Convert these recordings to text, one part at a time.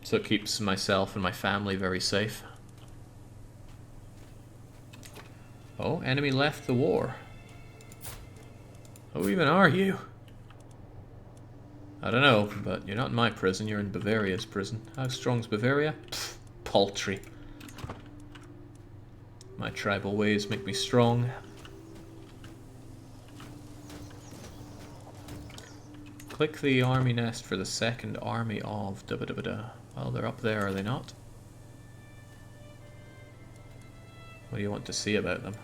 So it keeps myself and my family very safe. Oh, enemy left the war. Who even are you? I don't know, but you're not in my prison, you're in Bavaria's prison. How strong's Bavaria? Pfft, paltry. My tribal ways make me strong. Click the army nest for the second army of da-ba-da-ba-da. Well, they're up there, are they not? What do you want to see about them?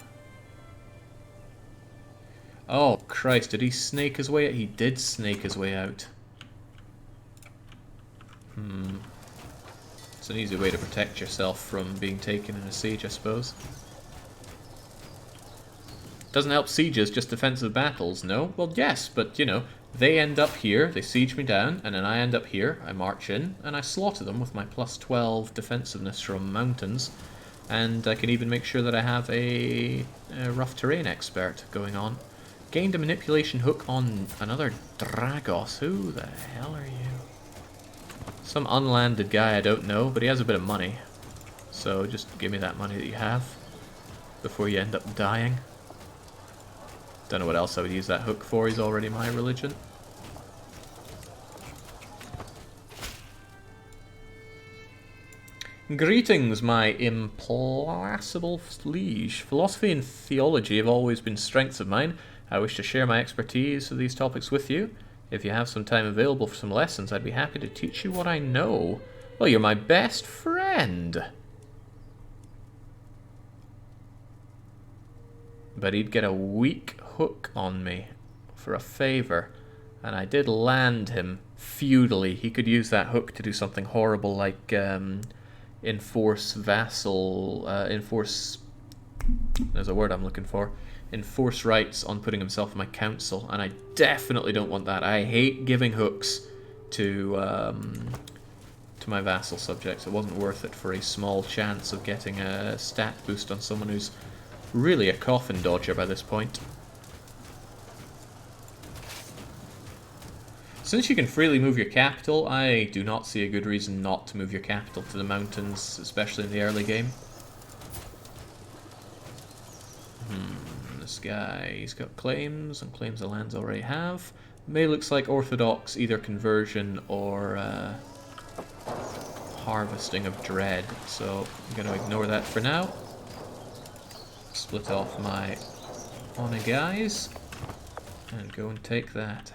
Oh, Christ, did he snake his way out? He did snake his way out. It's an easy way to protect yourself from being taken in a siege, I suppose. Doesn't help sieges, just defensive battles, no? Well, yes, but, you know, they end up here, they siege me down, and then I end up here, I march in, and I slaughter them with my plus 12 defensiveness from mountains. And I can even make sure that I have a rough terrain expert going on. Gained a manipulation hook on another Dragos. Who the hell are you? Some unlanded guy I don't know, but he has a bit of money. So just give me that money that you have before you end up dying. Don't know what else I would use that hook for. He's already my religion. Greetings, my implacable liege. Philosophy and theology have always been strengths of mine. I wish to share my expertise of these topics with you. If you have some time available for some lessons, I'd be happy to teach you what I know. Well, you're my best friend. But he'd get a weak hook on me for a favor. And I did land him feudally. He could use that hook to do something horrible like enforce vassal... enforce... There's a word I'm looking for. Enforce rights on putting himself in my council. And I definitely don't want that. I hate giving hooks to my vassal subjects. It wasn't worth it for a small chance of getting a stat boost on someone who's really a coffin dodger by this point. Since you can freely move your capital, I do not see a good reason not to move your capital to the mountains, especially in the early game. This guy, he's got claims, and claims the lands already have. May looks like orthodox, either conversion or harvesting of dread, so I'm going to ignore that for now. Split off my honor guys and go and take that.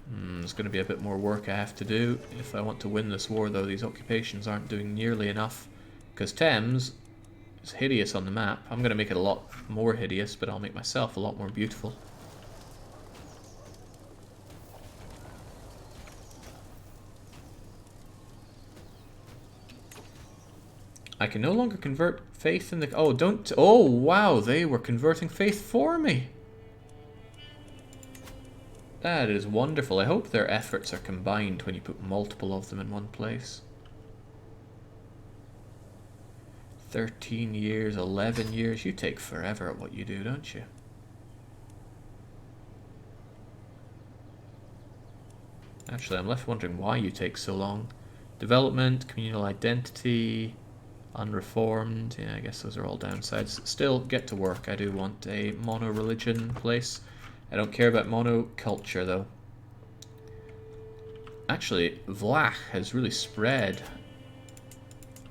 There's going to be a bit more work I have to do if I want to win this war, though. These occupations aren't doing nearly enough, because Thames is hideous on the map. I'm going to make it a lot more hideous, but I'll make myself a lot more beautiful. I can no longer convert faith in the... Oh, don't... Oh, wow, they were converting faith for me. That is wonderful. I hope their efforts are combined when you put multiple of them in one place. 13 years, 11 years. You take forever at what you do, don't you? Actually, I'm left wondering why you take so long. Development, communal identity, unreformed. Yeah, I guess those are all downsides. Still, get to work. I do want a mono-religion place. I don't care about monoculture, though. Actually, Vlad has really spread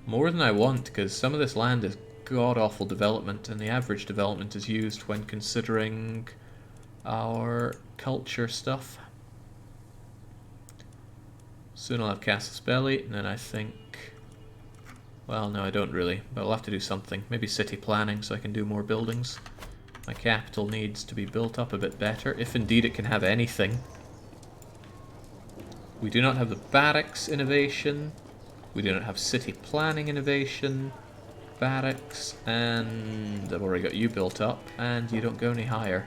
more than I want, because some of this land is god-awful development, and the average development is used when considering our culture stuff. Soon I'll have Casus Belli, and then I think... Well, no, I don't really, but I'll have to do something. Maybe city planning so I can do more buildings. My capital needs to be built up a bit better, if indeed it can have anything. We do not have the barracks innovation. We do not have city planning innovation. Barracks, and I've already got you built up, and you don't go any higher.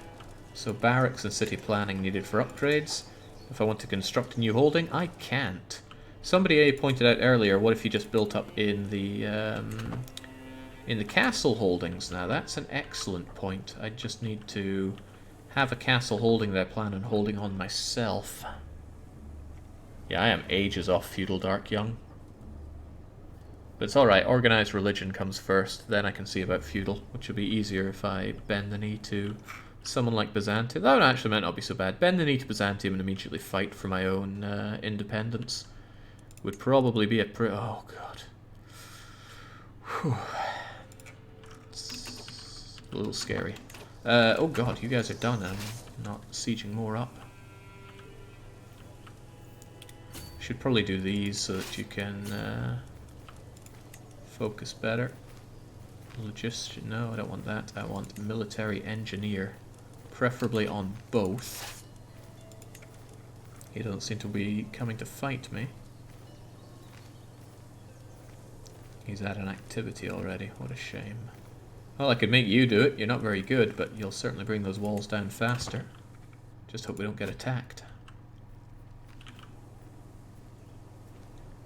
So barracks and city planning needed for upgrades. If I want to construct a new holding, I can't. Somebody pointed out earlier, what if you just built up in the castle holdings? Now that's an excellent point. I just need to have a castle holding that I plan on holding on myself. Yeah, I am ages off feudal Dark Young. But it's alright, organized religion comes first, then I can see about feudal, which will be easier if I bend the knee to someone like Byzantium. That actually might not be so bad. Bend the knee to Byzantium and immediately fight for my own independence would probably be a oh god. Whew. It's a little scary. Oh god, you guys are done and I'm not sieging more up. Should probably do these so that you can focus better. No, I don't want that. I want military engineer. Preferably on both. He doesn't seem to be coming to fight me. He's at an activity already. What a shame. Well, I could make you do it. You're not very good, but you'll certainly bring those walls down faster. Just hope we don't get attacked.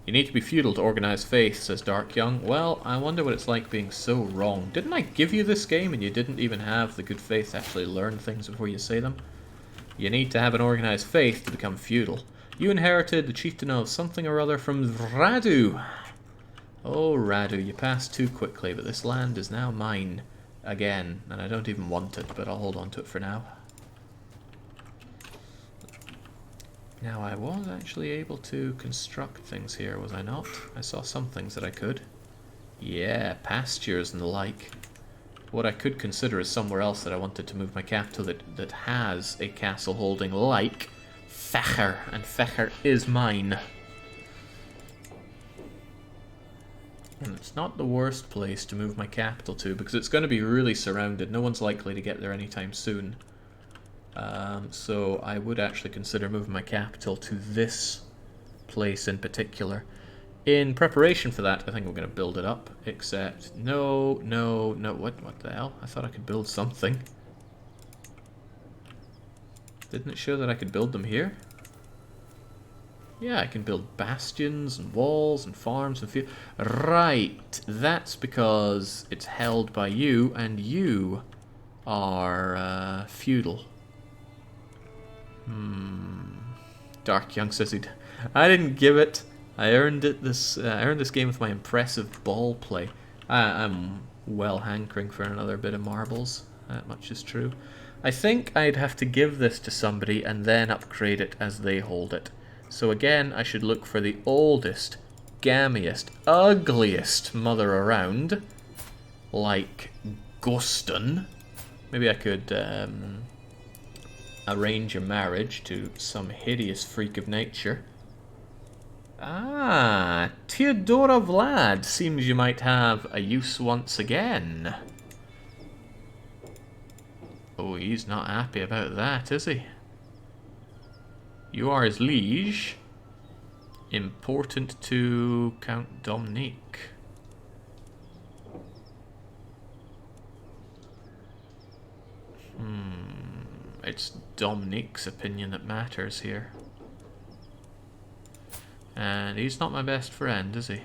You need to be feudal to organize faith, says Dark Young. Well, I wonder what it's like being so wrong. Didn't I give you this game and you didn't even have the good faith to actually learn things before you say them? You need to have an organized faith to become feudal. You inherited the chieftain of something or other from Radu. Oh, Radu, you passed too quickly, but this land is now mine again. And I don't even want it, but I'll hold on to it for now. Now, I was actually able to construct things here, was I not? I saw some things that I could. Yeah, pastures and the like. What I could consider is somewhere else that I wanted to move my capital that has a castle holding like Fecher, and Fecher is mine. And it's not the worst place to move my capital to, because it's going to be really surrounded. No one's likely to get there anytime soon. So I would actually consider moving my capital to this place in particular. In preparation for that, I think we're going to build it up, except... No, what the hell? I thought I could build something. Didn't it show that I could build them here? Yeah, I can build bastions and walls and farms and fields. Right, that's because it's held by you, and you are feudal. Dark Young says I didn't give it. I earned it. I earned this game with my impressive ball play. I'm well hankering for another bit of marbles. That much is true. I think I'd have to give this to somebody and then upgrade it as they hold it. So again, I should look for the oldest, gammiest, ugliest mother around, like Guston. Maybe I could arrange a marriage to some hideous freak of nature. Ah, Theodora Vlad. Seems you might have a use once again. Oh, he's not happy about that, is he? You are his liege. Important to Count Dominique. It's Dominique's opinion that matters here. And he's not my best friend, is he?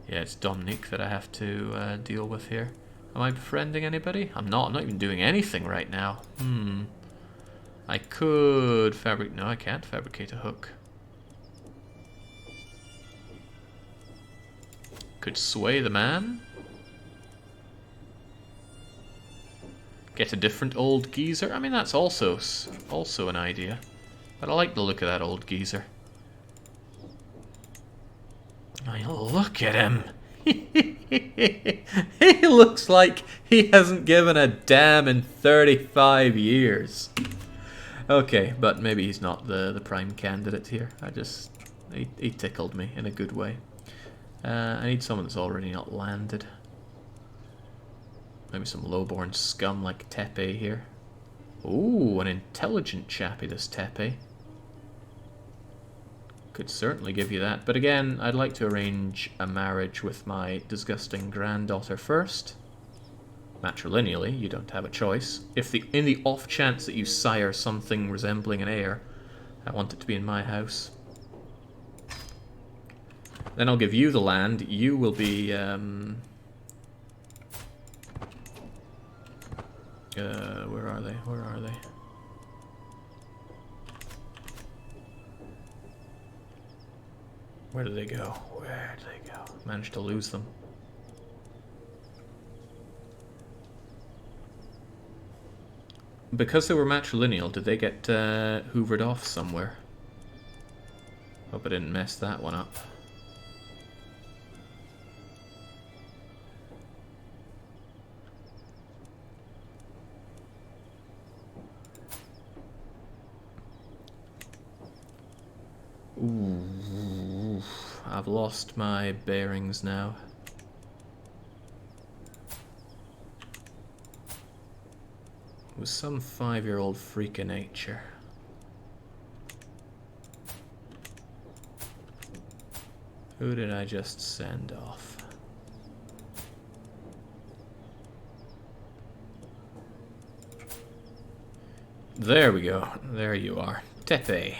Yeah, it's Dominique that I have to deal with here. Am I befriending anybody? I'm not even doing anything right now. I could fabricate... No, I can't fabricate a hook. Could sway the man. Get a different old geezer. I mean, that's also an idea. But I like the look of that old geezer. I mean, look at him. He looks like he hasn't given a damn in 35 years. Okay, but maybe he's not the prime candidate here. He tickled me in a good way. I need someone that's already not landed. Maybe some low-born scum like Tepe here. Ooh, an intelligent chappie, this Tepe. Could certainly give you that. But again, I'd like to arrange a marriage with my disgusting granddaughter first. Matrilineally, you don't have a choice. In the off chance that you sire something resembling an heir, I want it to be in my house. Then I'll give you the land. You will be... where are they? Where did they go? Where did they go? Managed to lose them. Because they were matrilineal, did they get hoovered off somewhere? Hope I didn't mess that one up. Ooh, I've lost my bearings now. It was some 5-year-old freak of nature. Who did I just send off? There we go. There you are. Tepe.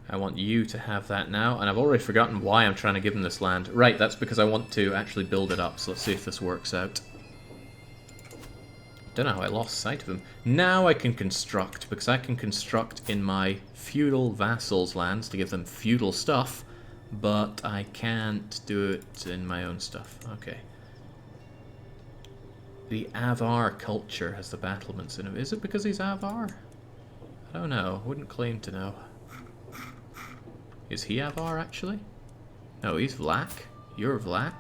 I want you to have that now, and I've already forgotten why I'm trying to give him this land. Right, that's because I want to actually build it up, so let's see if this works out. Don't know how I lost sight of him. Now I can construct, because I can construct in my feudal vassals' lands to give them feudal stuff, but I can't do it in my own stuff. Okay. The Avar culture has the battlements in it. Is it because he's Avar? I don't know. Wouldn't claim to know. Is he Avar, actually? No, he's Vlad. You're Vlad.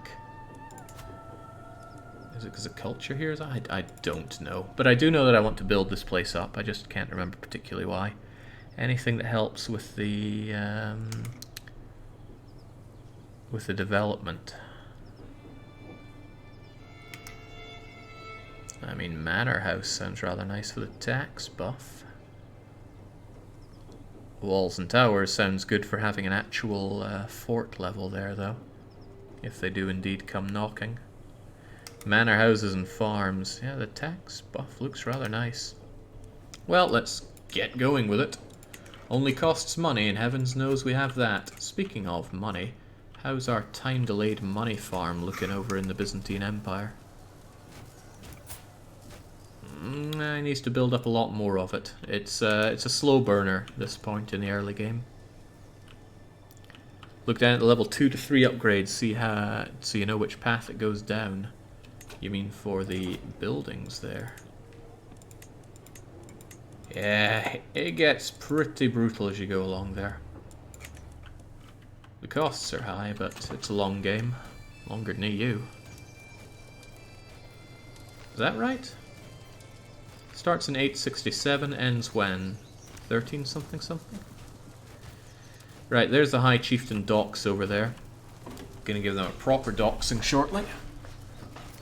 Is it because the culture here is... I don't know. But I do know that I want to build this place up. I just can't remember particularly why. Anything that helps with the development. I mean, Manor House sounds rather nice for the tax buff. Walls and towers sounds good for having an actual fort level there, though. If they do indeed come knocking. Manor houses and farms. Yeah, the tax buff looks rather nice. Well, let's get going with it. Only costs money, and heavens knows we have that. Speaking of money, how's our time-delayed money farm looking over in the Byzantine Empire? I needs to build up a lot more of it. It's a slow burner at this point in the early game. Look down at the level 2 to 3 upgrades, so you know which path it goes down. You mean for the buildings there? Yeah, it gets pretty brutal as you go along there. The costs are high, but it's a long game. Longer than EU. Is that right? Starts in 867, ends when? 13 something something? Right, there's the High Chieftain docks over there. Gonna give them a proper doxing shortly.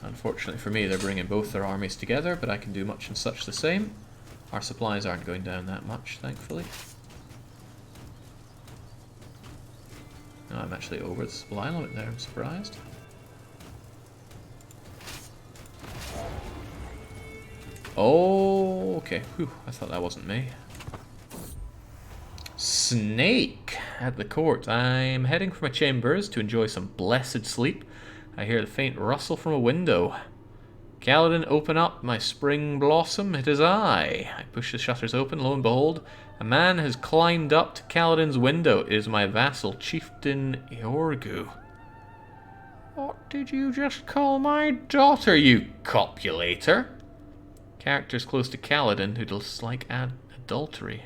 Unfortunately for me, they're bringing both their armies together, but I can do much and such the same. Our supplies aren't going down that much, thankfully. No, I'm actually over the supply limit there, I'm surprised. Oh, okay. Whew, I thought that wasn't me. Snake at the court. I'm heading for my chambers to enjoy some blessed sleep. I hear the faint rustle from a window. Kaladin, open up, my spring blossom. It is I. I push the shutters open. Lo and behold, a man has climbed up to Kaladin's window. It is my vassal, Chieftain Yorgu. What did you just call my daughter, you copulator? Characters close to Kaladin who dislike adultery.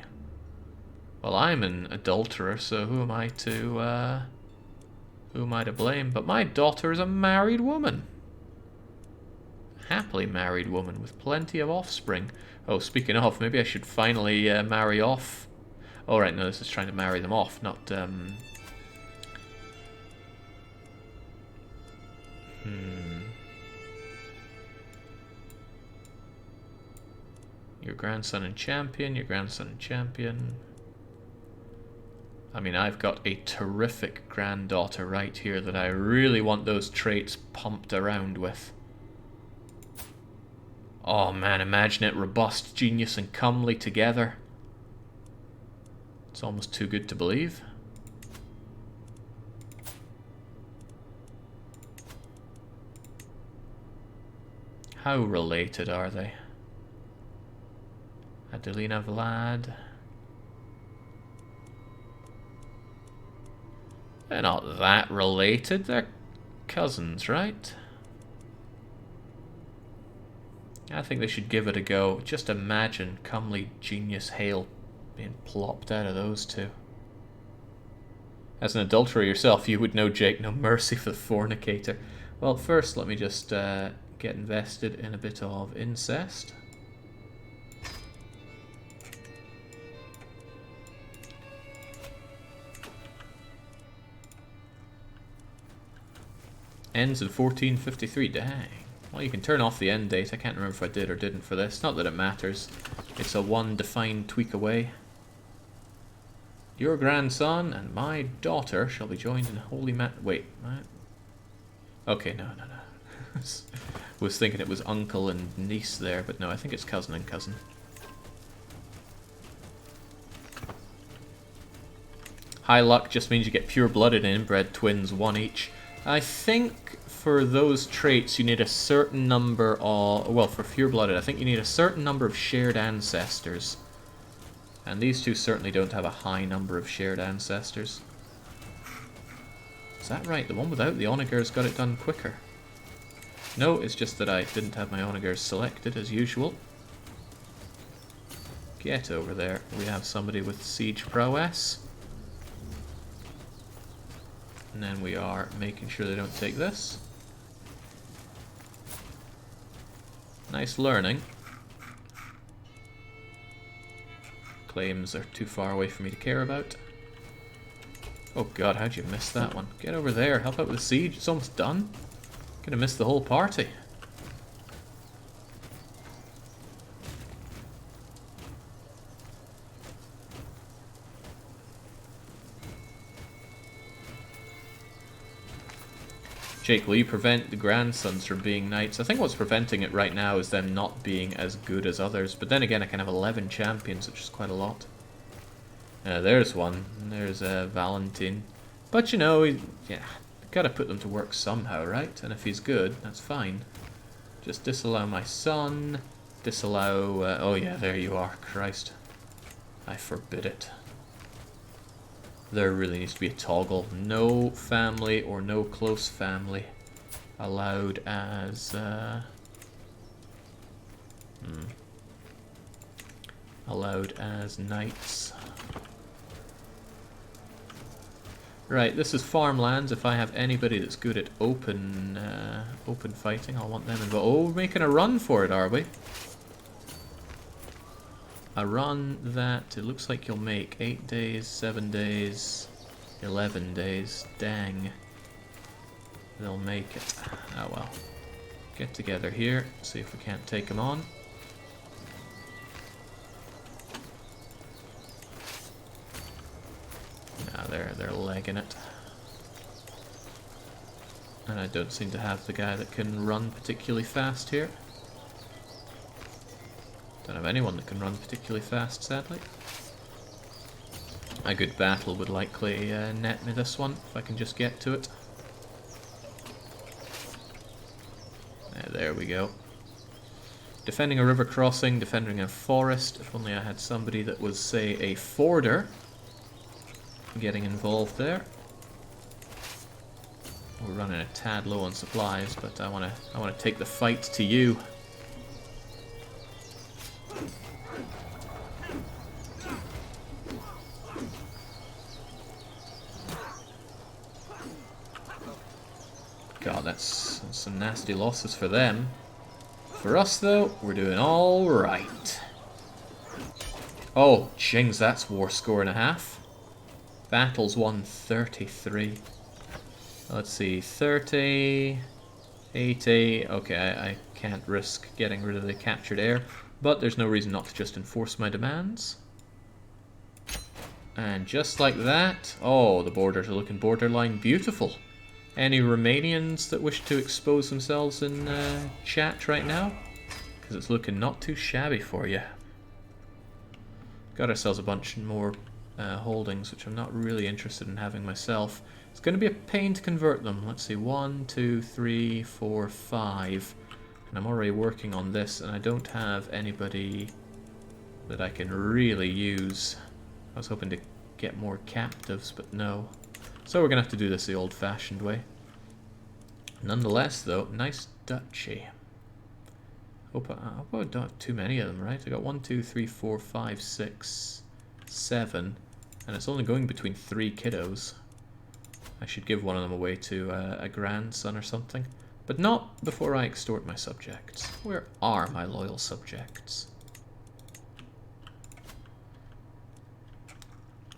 Well, I'm an adulterer, so who am I to blame? But my daughter is a married woman. Happily married woman with plenty of offspring. Oh, speaking of, maybe I should finally marry off. Oh, right, no, this is trying to marry them off, not, Your grandson and champion, your grandson and champion. I mean, I've got a terrific granddaughter right here that I really want those traits pumped around with. Oh man, imagine it, robust, genius and comely together. It's almost too good to believe. How related are they? Adelina Vlad. They're not that related. They're cousins, right? I think they should give it a go. Just imagine comely genius Hale being plopped out of those two. As an adulterer yourself, you would know, Jake. No mercy for the fornicator. Well, first let me just get invested in a bit of incest. Ends in 1453, dang. Well, you can turn off the end date. I can't remember if I did or didn't for this. Not that it matters. It's a one defined tweak away. Your grandson and my daughter shall be joined in holy wait. Okay, no. Was thinking it was uncle and niece there, but no, I think it's cousin and cousin. High luck just means you get pure-blooded and inbred twins, one each. I think for those traits you need a certain number of... Well, for pure-blooded, I think you need a certain number of shared ancestors. And these two certainly don't have a high number of shared ancestors. Is that right? The one without the onagers got it done quicker. No, it's just that I didn't have my onagers selected, as usual. Get over there. We have somebody with siege prowess. And then we are making sure they don't take this. Nice learning. Claims are too far away for me to care about. Oh god, how'd you miss that one? Get over there, help out with the siege, it's almost done. Gonna miss the whole party. Jake, will you prevent the grandsons from being knights? I think what's preventing it right now is them not being as good as others. But then again, I can have 11 champions, which is quite a lot. There's one. There's Valentin. But you know, yeah, gotta put them to work somehow, right? And if he's good, that's fine. Just disallow my son. Disallow... oh yeah, there you are. Christ. I forbid it. There really needs to be a toggle. No family or no close family allowed as... allowed as knights. Right, this is farmlands. If I have anybody that's good at open open fighting, I'll want them involved. Oh, we're making a run for it, are we? A run that it looks like you'll make 8 days, 7 days, 11 days. Dang. They'll make it. Oh well. Get together here, see if we can't take them on. Now they're legging it. And I don't seem to have the guy that can run particularly fast here. Don't have anyone that can run particularly fast, sadly. A good battle would likely net me this one, if I can just get to it. There we go. Defending a river crossing, defending a forest. If only I had somebody that was, say, a forder getting involved there. We're running a tad low on supplies, but I want to take the fight to you. God, that's some nasty losses for them. For us, though, we're doing all right. Oh, jings, that's war score and a half. Battles won 33. Let's see, 30, 80. Okay, I can't risk getting rid of the captured heir, but there's no reason not to just enforce my demands. And just like that, oh, the borders are looking borderline beautiful. Any Romanians that wish to expose themselves in chat right now? Because it's looking not too shabby for you. Got ourselves a bunch more holdings, which I'm not really interested in having myself. It's going to be a pain to convert them. Let's see, 1, 2, 3, 4, 5. And I'm already working on this, and I don't have anybody that I can really use. I was hoping to get more captives, but no. So we're going to have to do this the old-fashioned way. Nonetheless, though, nice duchy. Hope I don't have too many of them, right? I got 1, 2, 3, 4, 5, 6, 7, and it's only going between 3 kiddos. I should give one of them away to a grandson or something. But not before I extort my subjects. Where are my loyal subjects?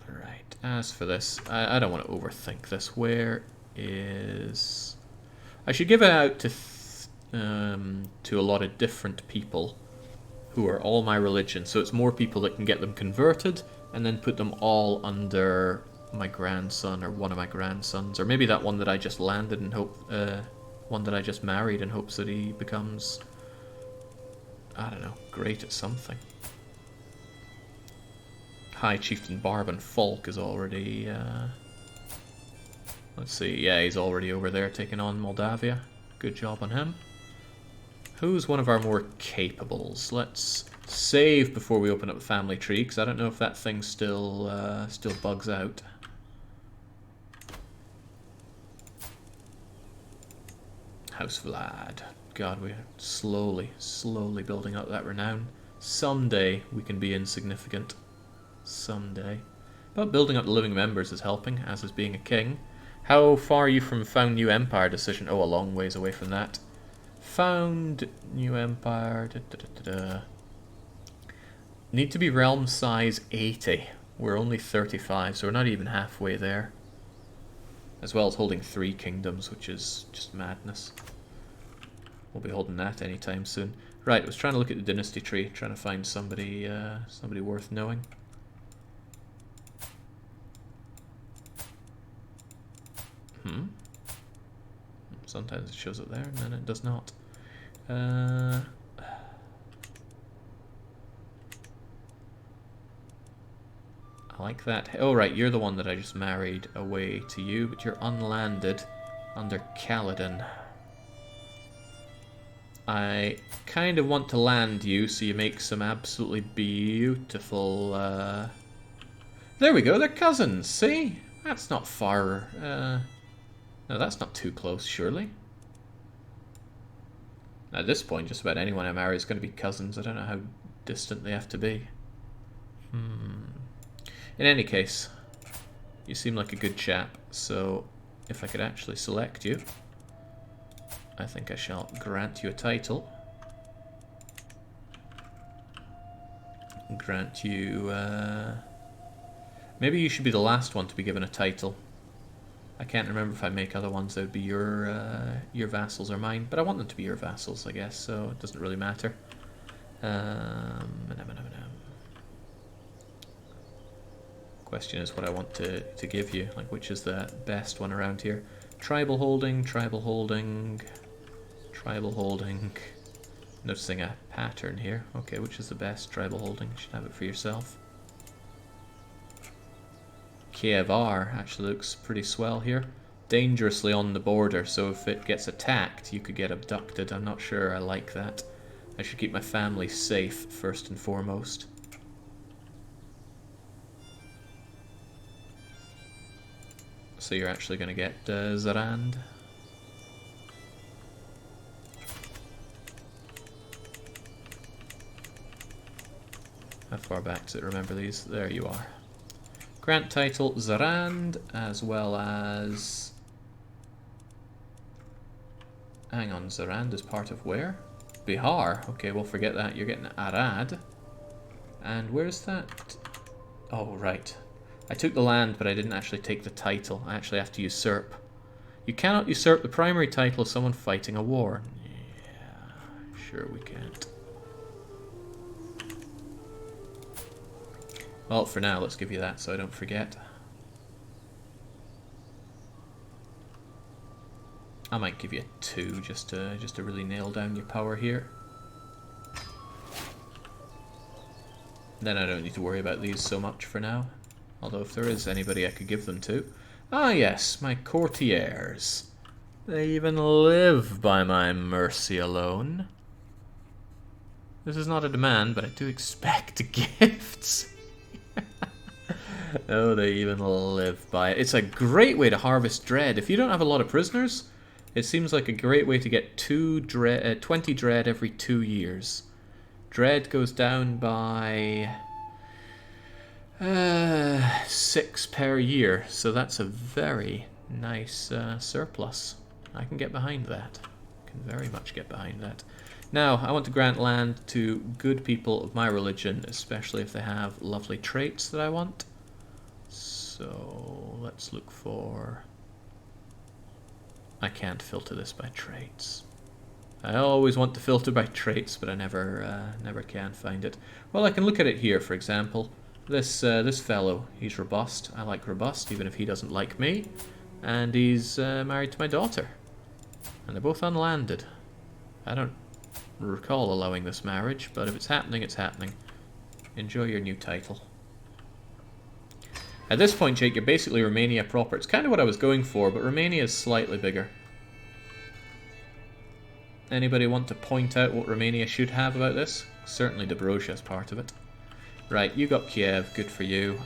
Right, as for this, I don't want to overthink this. Where is... I should give it out to a lot of different people who are all my religion, so it's more people that can get them converted, and then put them all under my grandson or one of my grandsons, or maybe that one that I just landed and hope... one that I just married in hopes that he becomes, I don't know, great at something. High Chieftain Barban Falk is already, let's see, yeah, he's already over there taking on Moldavia. Good job on him. Who's one of our more capables? Let's save before we open up the family tree, because I don't know if that thing still bugs out. House Vlad. God, we're slowly building up that renown. Someday we can be insignificant. Someday. But building up the living members is helping, as is being a king. How far are you from found new empire decision? Oh, a long ways away from that. Found new empire. Need to be realm size 80. We're only 35, so we're not even halfway there. As well as holding 3 kingdoms, which is just madness. We'll be holding that anytime soon. Right, I was trying to look at the dynasty tree, trying to find somebody somebody worth knowing. Sometimes it shows it there, and then it does not. I like that. Oh, right, you're the one that I just married away to you, but you're unlanded under Kaladin. I kind of want to land you so you make some absolutely beautiful... There we go, they're cousins, see? That's not far... No, that's not too close, surely. At this point, just about anyone I marry is going to be cousins. I don't know how distant they have to be. In any case, you seem like a good chap, so if I could actually select you, I think I shall grant you a title. Grant you... Maybe you should be the last one to be given a title. I can't remember if I make other ones that would be your vassals or mine, but I want them to be your vassals, I guess, so it doesn't really matter. Question is what I want to give you, like which is the best one around here. Tribal holding, tribal holding, tribal holding. Noticing a pattern here. Okay, which is the best tribal holding? You should have it for yourself. Kievar actually looks pretty swell here. Dangerously on the border, so if it gets attacked, you could get abducted. I'm not sure I like that. I should keep my family safe, first and foremost. So you're actually going to get Zarand. How far back does it remember these? There you are. Grant title Zarand, as well as... Hang on, Zarand is part of where? Bihar. Okay, we'll forget that. You're getting Arad. And where's that? Oh, right. I took the land, but I didn't actually take the title. I actually have to usurp. You cannot usurp the primary title of someone fighting a war. Yeah, sure we can't. Well, for now, let's give you that so I don't forget. I might give you a 2 just to really nail down your power here. Then I don't need to worry about these so much for now. Although if there is anybody I could give them to. Ah yes, my courtiers. They even live by my mercy alone. This is not a demand, but I do expect gifts. Oh, they even live by it. It's a great way to harvest dread. If you don't have a lot of prisoners, it seems like a great way to get 20 dread every 2 years. Dread goes down by 6 per year, so that's a very nice surplus. I can get behind that. I can very much get behind that. Now, I want to grant land to good people of my religion, especially if they have lovely traits that I want. So, let's look for... I can't filter this by traits. I always want to filter by traits, but I never can find it. Well, I can look at it here, for example. This fellow, he's robust. I like robust, even if he doesn't like me. And he's married to my daughter. And they're both unlanded. I don't recall allowing this marriage, but if it's happening, it's happening. Enjoy your new title. At this point, Jake, you're basically Romania proper. It's kind of what I was going for, but Romania is slightly bigger. Anybody want to point out what Romania should have about this? Certainly Dobrosia is part of it. Right, you got Kiev, good for you.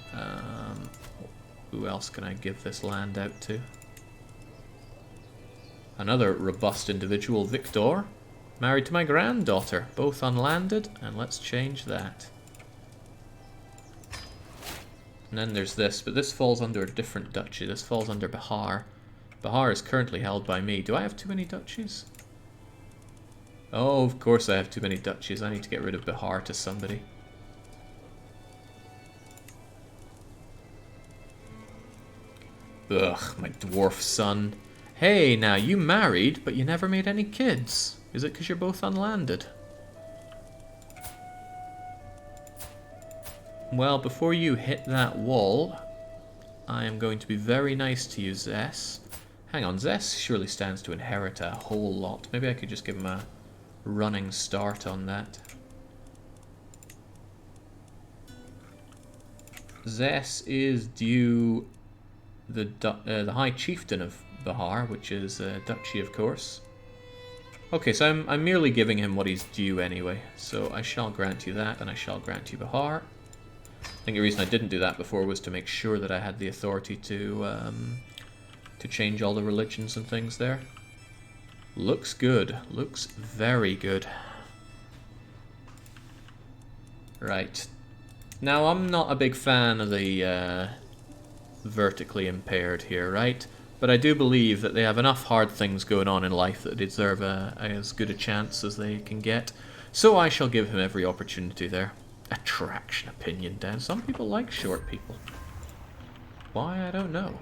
Who else can I give this land out to? Another robust individual, Victor. Married to my granddaughter, both unlanded, and let's change that. And then there's this, but this falls under a different duchy. This falls under Bihar. Bihar is currently held by me. Do I have too many duchies? Oh, of course I have too many duchies. I need to get rid of Bihar to somebody. Ugh, my dwarf son. Hey, now, you married, but you never made any kids. Is it because you're both unlanded? Well, before you hit that wall, I am going to be very nice to you, Zess. Hang on, Zess surely stands to inherit a whole lot. Maybe I could just give him a running start on that. Zess is due the High Chieftain of Bihar, which is a duchy, of course. Okay, so I'm merely giving him what he's due anyway. So I shall grant you that, and I shall grant you Bihar. I think the reason I didn't do that before was to make sure that I had the authority to change all the religions and things there. Looks good. Looks very good. Right. Now, I'm not a big fan of the vertically impaired here, right? But I do believe that they have enough hard things going on in life that they deserve as good a chance as they can get. So I shall give him every opportunity there. Attraction opinion down. Some people like short people. Why, I don't know.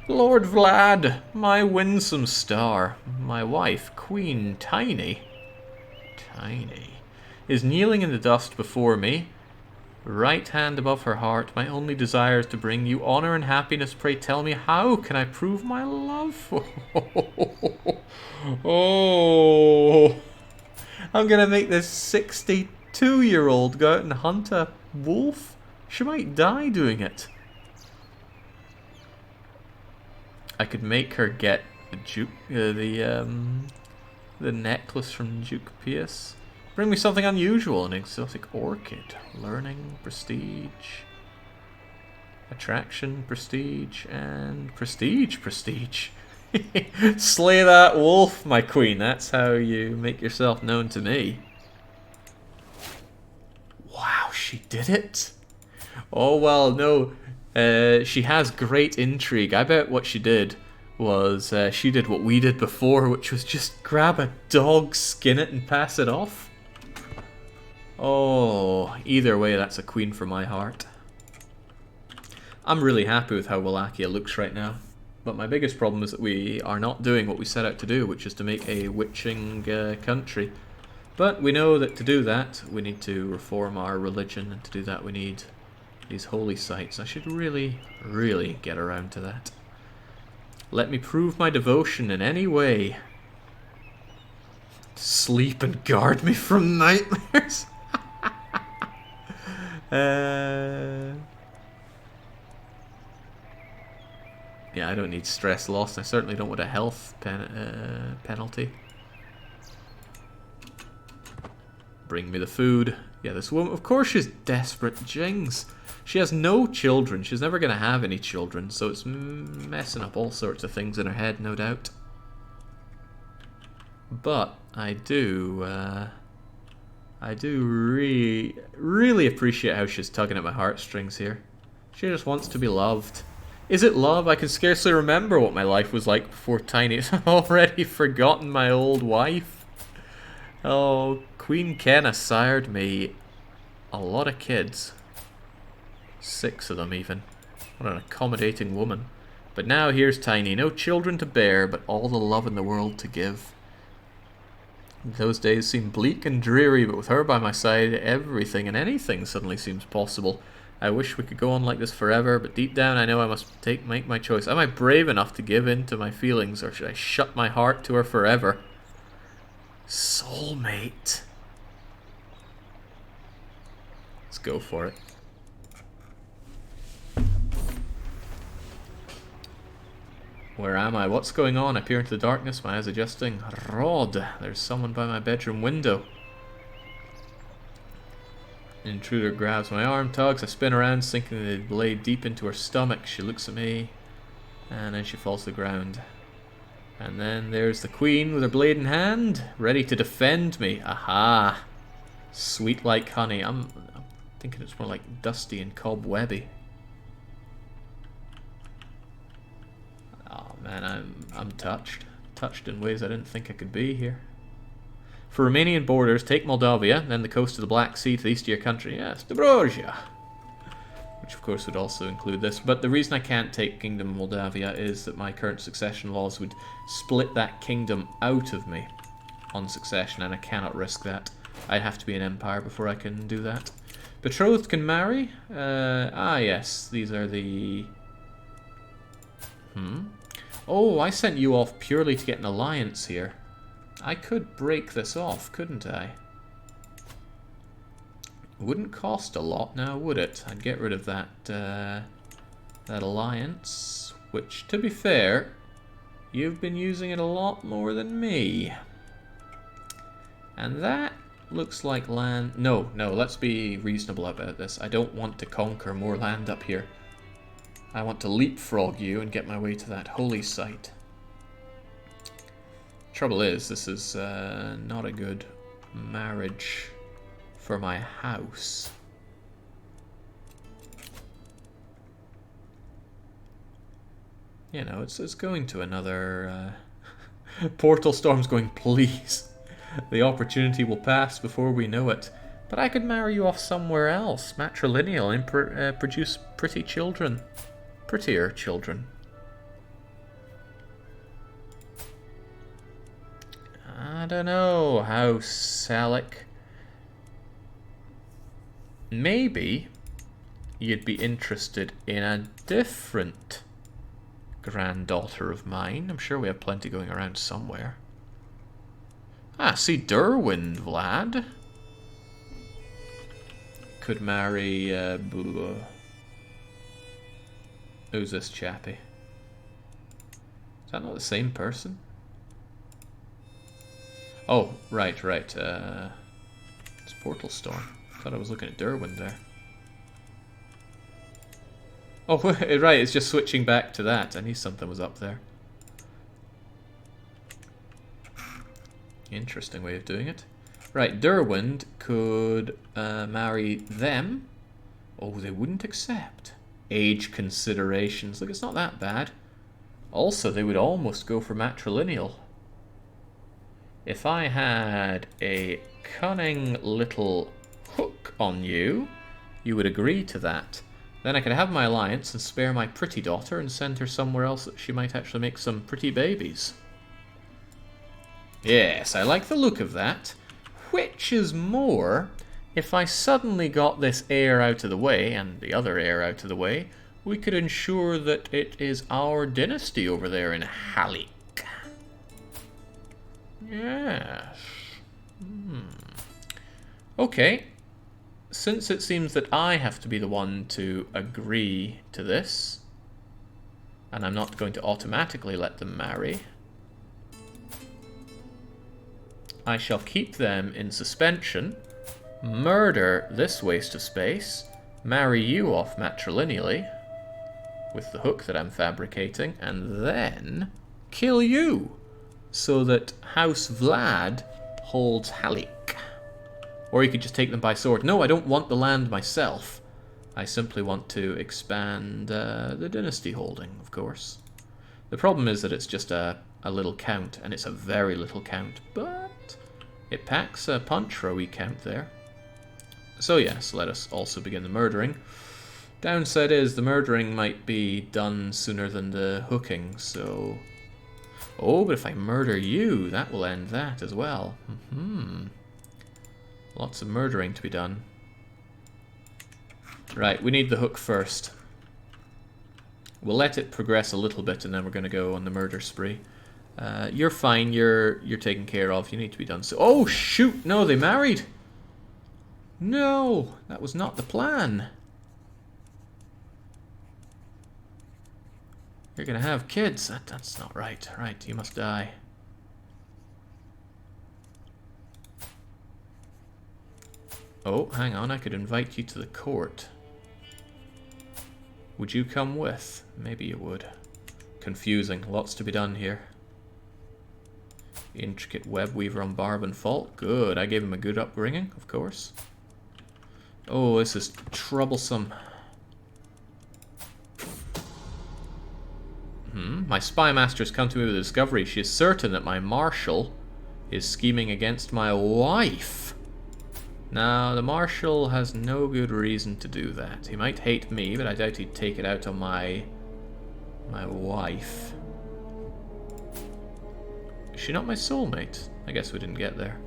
Lord Vlad, my winsome star, my wife, Queen Tiny, is kneeling in the dust before me, right hand above her heart. My only desire is to bring you honor and happiness. Pray tell me, how can I prove my love? Oh, I'm gonna make this 62-year-old go out and hunt a wolf? She might die doing it. I could make her get the necklace from Duke Pius. Bring me something unusual, an exotic orchid. Learning, prestige, attraction, prestige, and prestige. Slay that wolf, my queen. That's how you make yourself known to me. Wow, she did it. Oh, well, no. She has great intrigue. I bet what she did was she did what we did before, which was just grab a dog, skin it, and pass it off. Oh, either way, that's a queen for my heart. I'm really happy with how Wallachia looks right now. But my biggest problem is that we are not doing what we set out to do, which is to make a witching country. But we know that to do that, we need to reform our religion, and to do that we need these holy sites. I should really, really get around to that. Let me prove my devotion in any way. Sleep and guard me from nightmares. Yeah, I don't need stress loss. I certainly don't want a health penalty. Bring me the food. Yeah, this woman, of course she's desperate. Jings. She has no children. She's never going to have any children, so it's messing up all sorts of things in her head, no doubt. But I do really appreciate how she's tugging at my heartstrings here. She just wants to be loved. Is it love? I can scarcely remember what my life was like before Tiny. I've already forgotten my old wife. Oh, Queen Kenna sired me a lot of kids. 6 of them even. What an accommodating woman. But now here's Tiny. No children to bear, but all the love in the world to give. Those days seem bleak and dreary, but with her by my side, everything and anything suddenly seems possible. I wish we could go on like this forever, but deep down I know I must make my choice. Am I brave enough to give in to my feelings, or should I shut my heart to her forever? Soulmate. Let's go for it. Where am I? What's going on? I peer into the darkness, my eyes adjusting. Rod, there's someone by my bedroom window. An intruder grabs my arm, tugs. I spin around, sinking the blade deep into her stomach. She looks at me, and then she falls to the ground. And then there's the queen with her blade in hand, ready to defend me. Aha! Sweet like honey. I'm thinking it's more like dusty and cobwebby. Oh man, I'm touched. Touched in ways I didn't think I could be here. For Romanian borders, take Moldavia, then the coast of the Black Sea to the east of your country. Yes, Dobrogea. Which of course would also include this. But the reason I can't take Kingdom of Moldavia is that my current succession laws would split that kingdom out of me on succession, and I cannot risk that. I'd have to be an empire before I can do that. Betrothed can marry? Yes, these are the... Oh, I sent you off purely to get an alliance here. I could break this off, couldn't I? Wouldn't cost a lot now, would it? I'd get rid of that that alliance, which, to be fair, you've been using it a lot more than me. And that looks like land... No, let's be reasonable about this. I don't want to conquer more land up here. I want to leapfrog you and get my way to that holy site. Trouble is, this is not a good marriage for my house. You know, it's going to another... Portal Storm's going, please. The opportunity will pass before we know it. But I could marry you off somewhere else, matrilineal, and produce pretty children. Prettier children. I don't know, House Salic. Maybe you'd be interested in a different granddaughter of mine. I'm sure we have plenty going around somewhere. Ah, see, Derwin, Vlad. Could marry, who's this chappie? Is that not the same person? Oh, right. It's Portal Storm. I thought I was looking at Derwin there. Oh, right, it's just switching back to that. I knew something was up there. Interesting way of doing it. Right, Derwin could marry them. Oh, they wouldn't accept. Age considerations. Look, it's not that bad. Also, they would almost go for matrilineal. If I had a cunning little hook on you, you would agree to that. Then I could have my alliance and spare my pretty daughter and send her somewhere else that she might actually make some pretty babies. Yes, I like the look of that. Which is more, if I suddenly got this heir out of the way, and the other heir out of the way, we could ensure that it is our dynasty over there in Halik. Yes. Okay. Since it seems that I have to be the one to agree to this, and I'm not going to automatically let them marry, I shall keep them in suspension, murder this waste of space, marry you off matrilineally with the hook that I'm fabricating, and then kill you so that House Vlad holds Halik. Or you could just take them by sword. No, I don't want the land myself. I simply want to expand the dynasty holding, of course. The problem is that it's just a little count, and it's a very little count, but it packs a punch for a wee count there. So yes, let us also begin the murdering. Downside is the murdering might be done sooner than the hooking, so... Oh, but if I murder you, that will end that as well. Lots of murdering to be done. Right, we need the hook first. We'll let it progress a little bit, and then we're going to go on the murder spree. You're fine. You're taken care of. You need to be done so. Oh shoot! No, they married. No, that was not the plan. You're going to have kids. That's not right. Right, you must die. Oh, hang on. I could invite you to the court. Would you come with? Maybe you would. Confusing. Lots to be done here. Intricate web weaver on barb and fault. Good. I gave him a good upbringing, of course. Oh, this is troublesome. My spy master's come to me with a discovery. She is certain that my marshal is scheming against my wife. Now, the marshal has no good reason to do that. He might hate me, but I doubt he'd take it out on my wife. Is she not my soulmate? I guess we didn't get there.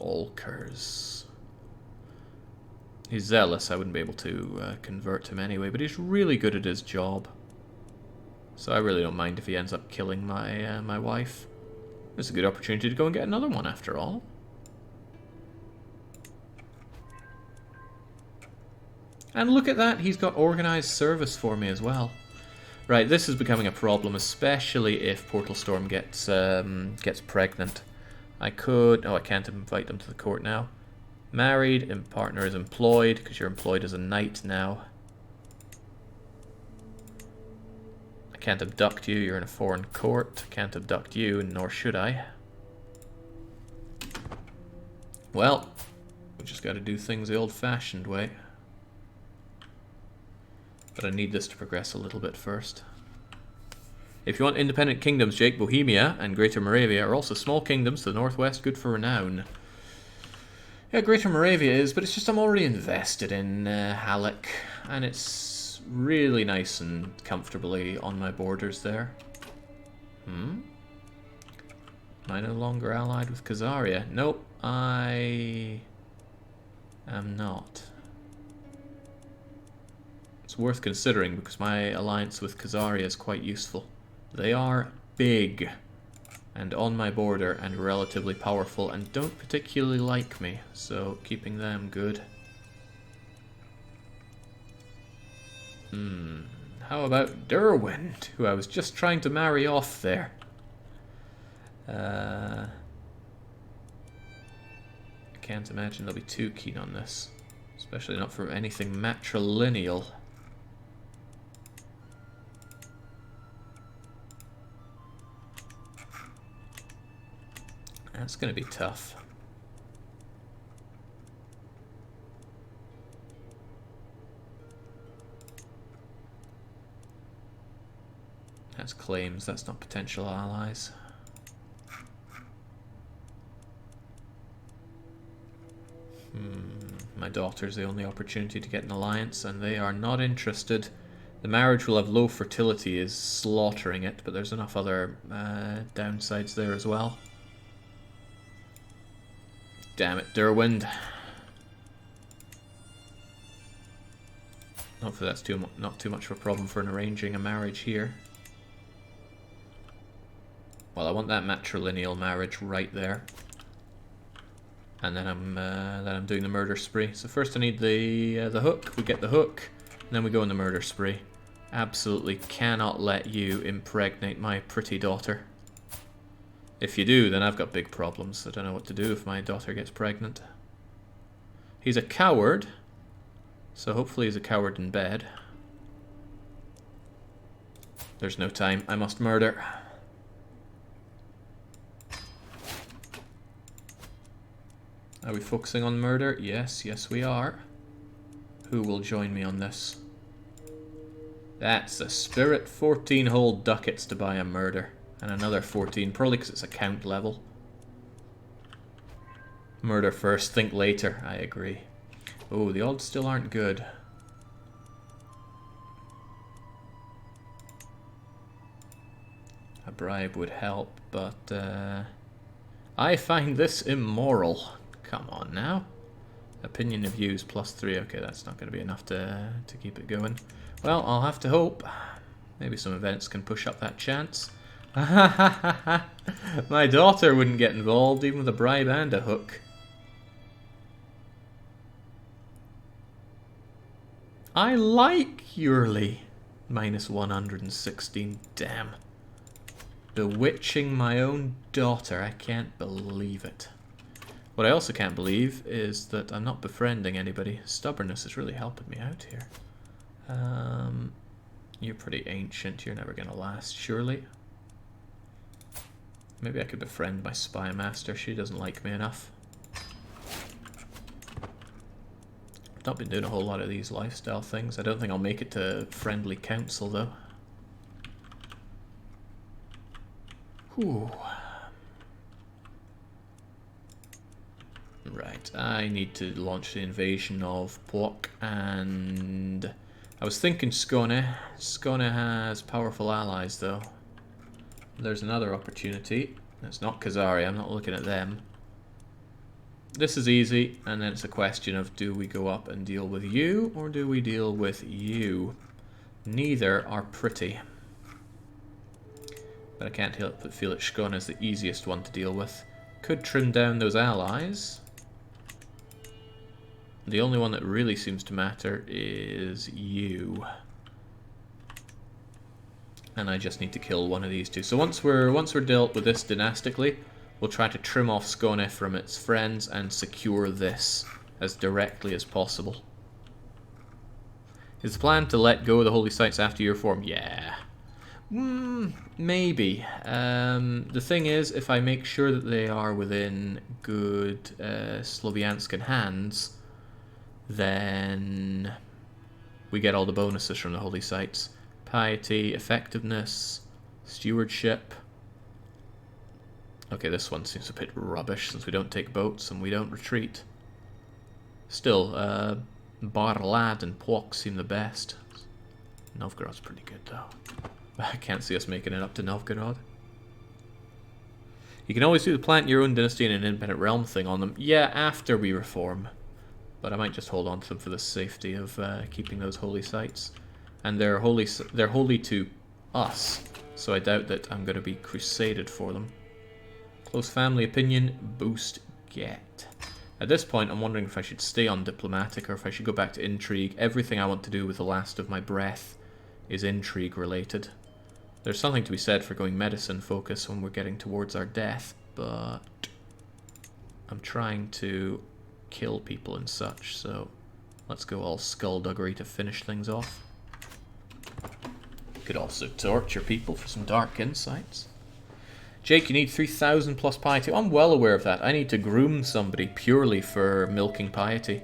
Olkers. He's zealous. I wouldn't be able to convert him anyway, but he's really good at his job. So I really don't mind if he ends up killing my my wife. It's a good opportunity to go and get another one after all. And look at that, he's got organized service for me as well. Right, this is becoming a problem, especially if Portal Storm gets pregnant. I could... Oh, I can't invite them to the court now. Married, and partner is employed, because you're employed as a knight now. I can't abduct you, you're in a foreign court. I can't abduct you, nor should I. Well, we just got to do things the old-fashioned way. But I need this to progress a little bit first. If you want independent kingdoms, Jake, Bohemia and Greater Moravia are also small kingdoms to the northwest, good for renown. Yeah, Greater Moravia is, but it's just I'm already invested in Halik, and it's really nice and comfortably on my borders there. Am I no longer allied with Khazaria? Nope, I am not. It's worth considering because my alliance with Khazaria is quite useful. They are big and on my border and relatively powerful and don't particularly like me, so keeping them good. How about Derwent, who I was just trying to marry off there? I can't imagine they'll be too keen on this, especially not for anything matrilineal. That's going to be tough. That's claims, that's not potential allies. My daughter's the only opportunity to get an alliance, and they are not interested. The marriage will have low fertility, is slaughtering it, but there's enough other downsides there as well. Damn it, Derwind. Hopefully that's not too much of a problem for arranging a marriage here. Well, I want that matrilineal marriage right there. And then I'm doing the murder spree. So first I need the hook. We get the hook, and then we go on the murder spree. Absolutely cannot let you impregnate my pretty daughter. If you do, then I've got big problems. I don't know what to do if my daughter gets pregnant. He's a coward, so hopefully he's a coward in bed. There's no time. I must murder. Are we focusing on murder? Yes, yes we are. Who will join me on this? That's the spirit. 14 whole ducats to buy a murder. And another 14, probably because it's account level. Murder first, think later. I agree. Oh, the odds still aren't good. A bribe would help, but I find this immoral. Come on now. Opinion of views +3. Okay, that's not going to be enough to keep it going. Well, I'll have to hope. Maybe some events can push up that chance. My daughter wouldn't get involved, even with a bribe and a hook. I like Yurley. -116. Damn. Bewitching my own daughter. I can't believe it. What I also can't believe is that I'm not befriending anybody. Stubbornness is really helping me out here. You're pretty ancient. You're never going to last, surely. Maybe I could befriend my spy master. She doesn't like me enough. I've not been doing a whole lot of these lifestyle things. I don't think I'll make it to friendly council, though. Whew. Right, I need to launch the invasion of Płok, and I was thinking Skåne. Skåne has powerful allies, though. There's another opportunity. It's not Khazari, I'm not looking at them. This is easy, and then it's a question of do we go up and deal with you, or do we deal with you? Neither are pretty. But I can't help but feel that Skåne is the easiest one to deal with. Could trim down those allies. The only one that really seems to matter is you. And I just need to kill one of these two. So once we're dealt with this dynastically, we'll try to trim off Skåne from its friends and secure this as directly as possible. Is the plan to let go of the holy sites after your form? Yeah. Maybe. The thing is, if I make sure that they are within good Slovianskan hands, then we get all the bonuses from the holy sites. Piety, effectiveness, stewardship. Okay, this one seems a bit rubbish since we don't take boats and we don't retreat. Still, Vlad and Płok seem the best. Novgorod's pretty good though. I can't see us making it up to Novgorod. You can always do the plant your own dynasty and an independent realm thing on them. Yeah, after we reform. But I might just hold on to them for the safety of keeping those holy sites. And they're holy to us, so I doubt that I'm going to be crusaded for them. Close family opinion, boost, get. At this point, I'm wondering if I should stay on diplomatic or if I should go back to intrigue. Everything I want to do with the last of my breath is intrigue related. There's something to be said for going medicine focus when we're getting towards our death, but I'm trying to kill people and such, so let's go all skullduggery to finish things off. Could also torture people for some dark insights. Jake, you need 3,000 plus piety. I'm well aware of that. I need to groom somebody purely for milking piety.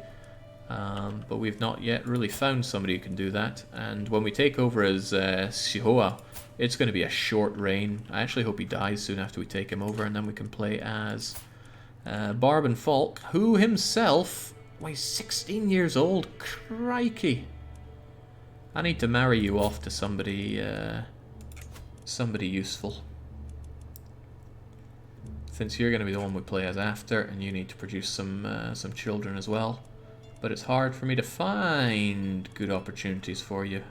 But we've not yet really found somebody who can do that. And when we take over as Sihoa, it's going to be a short reign. I actually hope he dies soon after we take him over, and then we can play as Barban Falk, who himself, well, he's 16 years old. Crikey. I need to marry you off to somebody, somebody useful. Since you're going to be the one we play as after, and you need to produce some children as well. But it's hard for me to find good opportunities for you.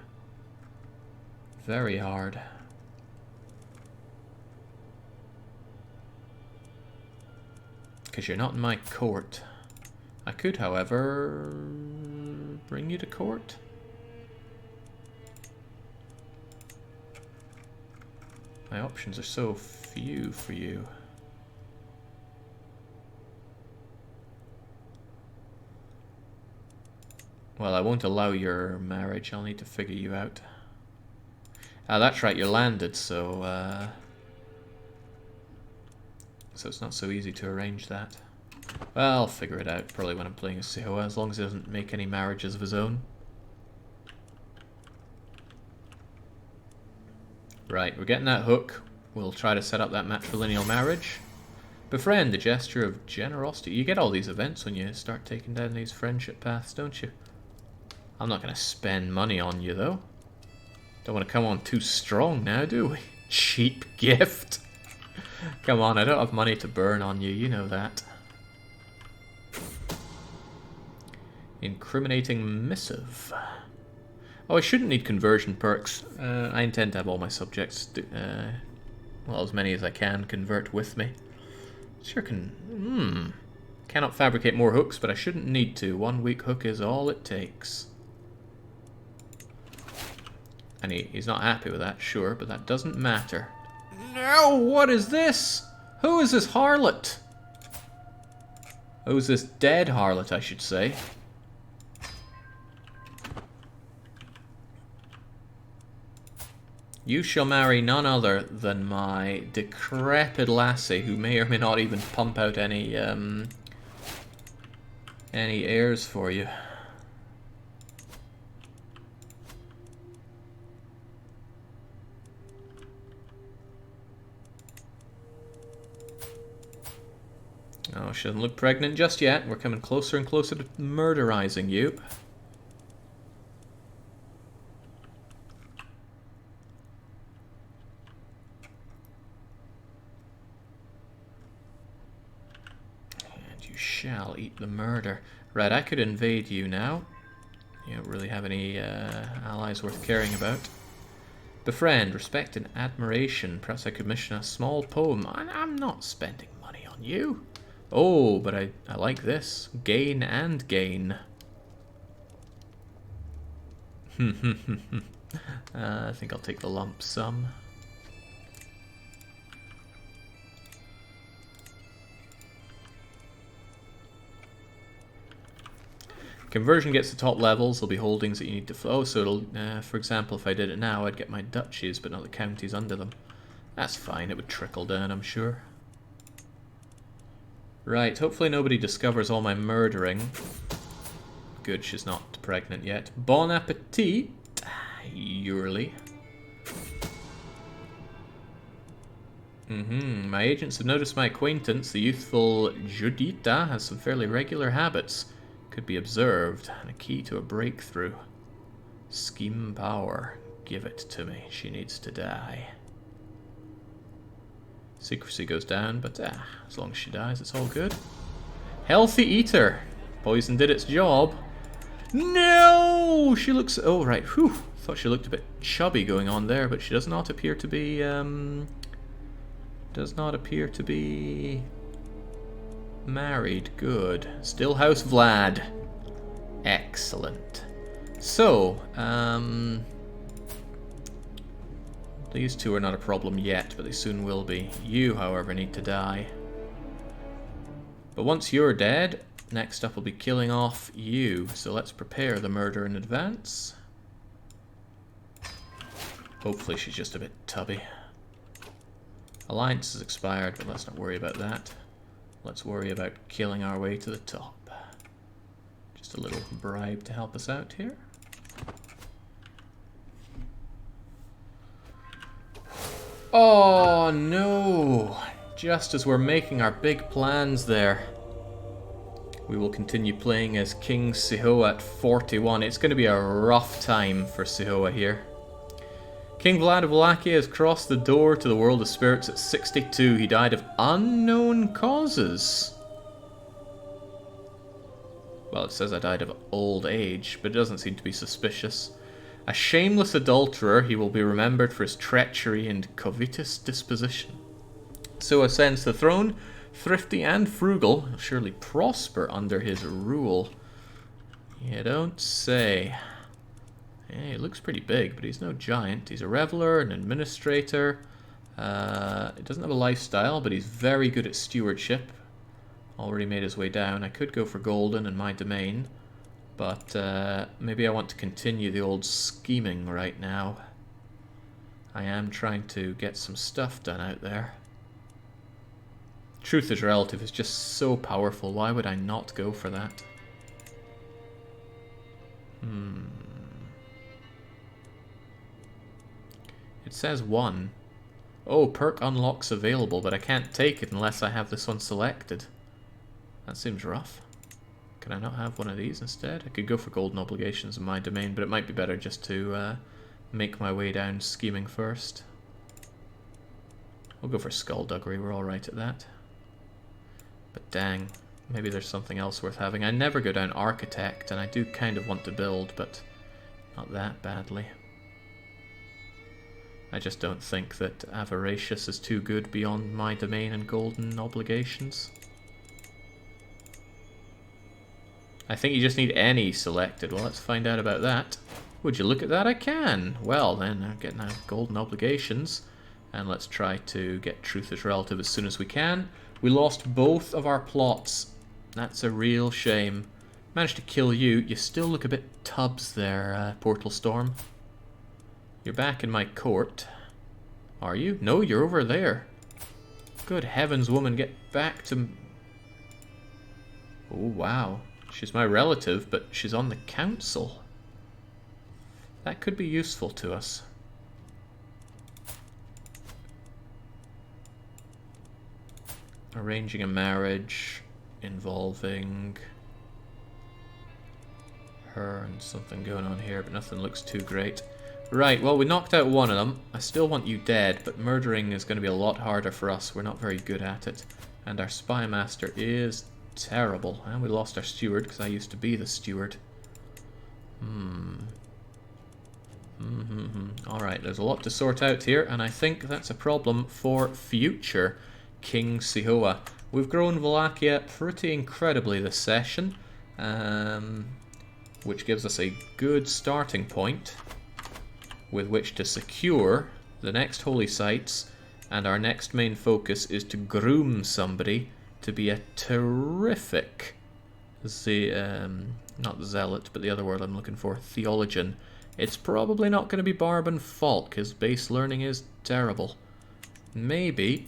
Very hard. Because you're not in my court. I could, however, bring you to court. My options are so few for you. Well, I won't allow your marriage. I'll need to figure you out. Ah, that's right, you're landed, so it's not so easy to arrange that. Well, I'll figure it out, probably when I'm playing as Sihoa, as long as he doesn't make any marriages of his own. Right, we're getting that hook. We'll try to set up that matrilineal marriage. Befriend, the gesture of generosity. You get all these events when you start taking down these friendship paths, don't you? I'm not going to spend money on you, though. Don't want to come on too strong now, do we? Cheap gift. Come on, I don't have money to burn on you, you know that. Incriminating missive. Oh, I shouldn't need conversion perks. I intend to have all my subjects, well, as many as I can, convert with me. Sure can... Cannot fabricate more hooks, but I shouldn't need to. 1 weak hook is all it takes. And he's not happy with that, sure, but that doesn't matter. No, what is this? Who is this harlot? Who's this dead harlot, I should say? You shall marry none other than my decrepit lassie, who may or may not even pump out any heirs for you. Oh, she doesn't look pregnant just yet. We're coming closer and closer to murderizing you. And you shall eat the murder. Right, I could invade you now. You don't really have any allies worth caring about. Befriend, respect and admiration. Perhaps I could mission a small poem. I'm not spending money on you. Oh, but I like this. Gain and gain. I think I'll take the lump sum. Conversion gets the top levels. There'll be holdings that you need to flow. So it'll, for example, if I did it now, I'd get my duchies, but not the counties under them. That's fine. It would trickle down, I'm sure. Right, hopefully nobody discovers all my murdering. Good, she's not pregnant yet. Bon appetit, Yurley. My agents have noticed my acquaintance, the youthful Judita, has some fairly regular habits. Could be observed, and a key to a breakthrough. Scheme power. Give it to me. She needs to die. Secrecy goes down, but as long as she dies, it's all good. Healthy eater. Poison did its job. No! She looks... Oh, right. Whew. Thought she looked a bit chubby going on there, but she does not appear to be... Does not appear to be... married. Good. Still House Vlad. Excellent. So, these two are not a problem yet, but they soon will be. You, however, need to die. But once you're dead, next up will be killing off you. So let's prepare the murder in advance. Hopefully she's just a bit tubby. Alliance has expired, but let's not worry about that. Let's worry about killing our way to the top. Just a little bribe to help us out here. Oh no! Just as we're making our big plans there. We will continue playing as King Sihoa at 41. It's going to be a rough time for Sihoa here. King Vlad of Wallachia has crossed the door to the world of spirits at 62. He died of unknown causes. Well, it says I died of old age, but it doesn't seem to be suspicious. A shameless adulterer, he will be remembered for his treachery and covetous disposition. So ascends the throne, thrifty and frugal, he'll surely prosper under his rule. You don't say. Yeah, he looks pretty big, but he's no giant. He's a reveler, an administrator, It doesn't have a lifestyle, but he's very good at stewardship. Already made his way down. I could go for golden in my domain, but maybe I want to continue the old scheming right now. I am trying to get some stuff done out there. Truth is relative is just so powerful. Why would I not go for that? It says 1. Oh, perk unlocks available, but I can't take it unless I have this one selected. That seems rough. Can I not have one of these instead? I could go for golden obligations in my domain, but it might be better just to make my way down scheming first. We'll go for skullduggery, we're alright at that. But dang, maybe there's something else worth having. I never go down architect, and I do kind of want to build, but not that badly. I just don't think that avaricious is too good beyond my domain and golden obligations. I think you just need any selected. Well, let's find out about that. Would you look at that? I can. Well, then, I'm getting out golden obligations. And let's try to get truth is relative as soon as we can. We lost both of our plots. That's a real shame. Managed to kill you. You still look a bit tubs there, Portal Storm. You're back in my court. Are you? No, you're over there. Good heavens, woman, get back to... Oh, wow. She's my relative, but she's on the council. That could be useful to us. Arranging a marriage involving her and something going on here, but nothing looks too great. Right, well, we knocked out one of them. I still want you dead, but murdering is going to be a lot harder for us. We're not very good at it. And our spy master is terrible. And we lost our steward, because I used to be the steward. Alright, there's a lot to sort out here, and I think that's a problem for future King Sihoa. We've grown Wallachia pretty incredibly this session, which gives us a good starting point with which to secure the next holy sites, and our next main focus is to groom somebody to be a terrific not zealot, but the other word I'm looking for, theologian. It's probably not going to be Barban Falk, his base learning is terrible. Maybe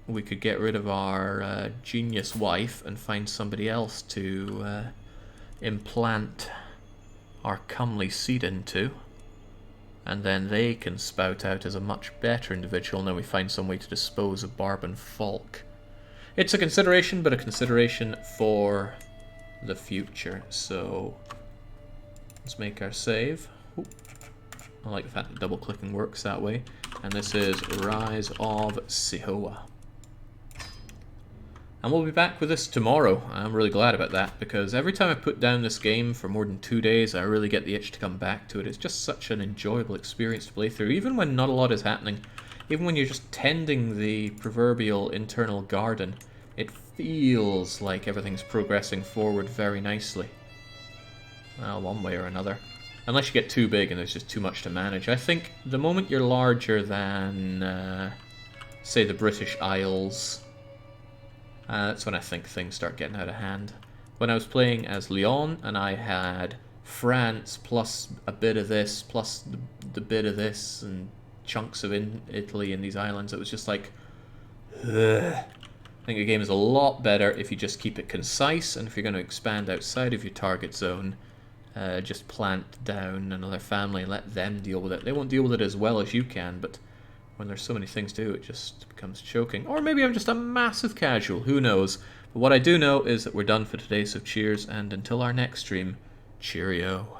we could get rid of our genius wife and find somebody else to implant our comely seed into. And then they can spout out as a much better individual, and then we find some way to dispose of Barban Falk. It's a consideration, but a consideration for the future. So let's make our save. Ooh. I like the fact that double-clicking works that way. And this is Rise of Sihoa. And we'll be back with this tomorrow. I'm really glad about that, because every time I put down this game for more than 2 days, I really get the itch to come back to it. It's just such an enjoyable experience to play through, even when not a lot is happening. Even when you're just tending the proverbial internal garden, it feels like everything's progressing forward very nicely. Well, one way or another. Unless you get too big and there's just too much to manage. I think the moment you're larger than, say, the British Isles... that's when I think things start getting out of hand. When I was playing as Lyon and I had France plus a bit of this, plus the bit of this, and chunks of Italy and these islands, it was just like... ugh. I think the game is a lot better if you just keep it concise, and if you're going to expand outside of your target zone, just plant down another family and let them deal with it. They won't deal with it as well as you can, but... when there's so many things to do, it just becomes choking. Or maybe I'm just a massive casual, who knows. But what I do know is that we're done for today, so cheers, and until our next stream, cheerio.